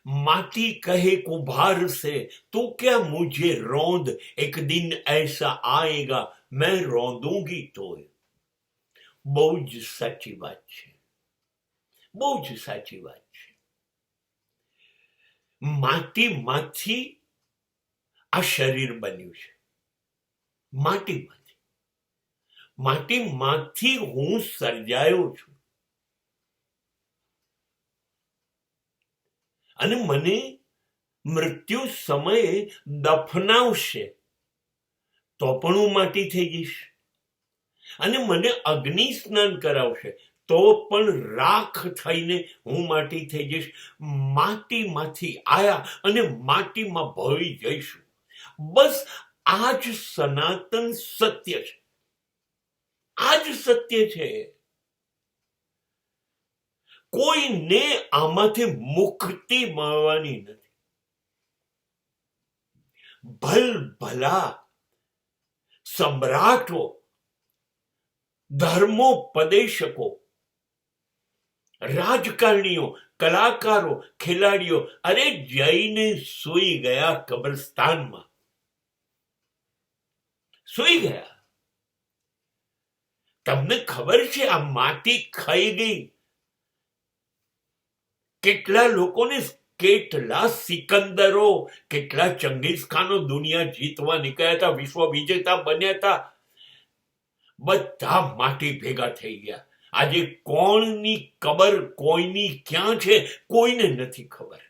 माटी कहे कुम्हार से तू क्या मुझे रौंद, एक दिन ऐसा आएगा मैं रौंदूंगी तोय. બહુ જ સાચી વાત છે, બહુ જ સાચી વાત છે. માટીમાંથી આ શરીર બન્યું છે, માટીમાંથી હું સર્જાયો છું. અને મને મૃત્યુ સમયે દફનાવશે તો પણ હું માટી થઈ જઈશ, અને મને અગ્નિ સ્નાન કરાવશે તો પણ રાખ થઈને હું માટી થઈ જઈશ. માટીમાંથી આયા અને માટીમાં ભળી જઈશું. બસ આ જ સનાતન સત્ય છે, આ જ સત્ય છે. કોઈને આમાંથી મુક્તિ મળવાની નથી. ભલા સમ્રાટો, ધર્મોપદેશકો, રાજકારણીઓ, કલાકારો, ખેલાડીઓ, અરે જઈને સૂઈ ગયા કબ્રસ્તાનમાં, સૂઈ ગયા. તમને ખબર છે આ માટી ખાઈ ગઈ કેટલા લોકોને, કેટલા સિકંદરો, કેટલા ચંગીઝ ખાનો દુનિયા જીતવા નીકળ્યા હતા, વિશ્વ વિજેતા બન્યા હતા, બધા માટી ભેગા થઈ ગયા. આજે કોણની કબર કોઈની ક્યાં છે કોઈને નથી ખબર.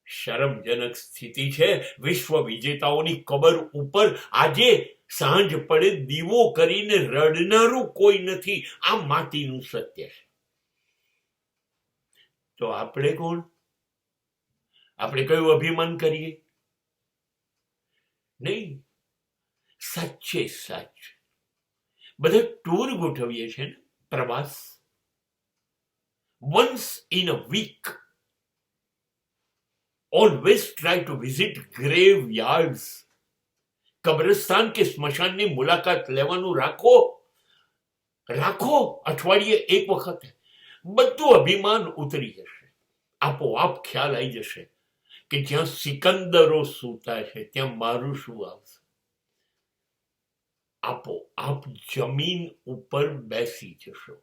શરમજનક સ્થિતિ છે. વિશ્વ વિજેતાઓની કબર ઉપર આજે સાંજ પડે દીવો કરીને રડનારું કોઈ નથી. આ માટીનું સત્ય છે. તો આપણે કોણ? આપણે કયું અભિમાન કરીએ? નહીં, સાચે સાચ બધા ટૂર ગોઠવીએ છે ને, પ્રવાસ. Once in a week always try to visit graveyards. કબ્રસ્તાન કે સ્મશાનની મુલાકાત લેવાનું રાખો, અઠવાડિયે એક વખત. બધું અભિમાન ઉતરી જશે. આપોઆપ ખ્યાલ આવી જશે કે જ્યાં સિકંદરો સૂતા છે ત્યાં મારું શું આવશે. આપોઆપ જમીન ઉપર બેસી જશો.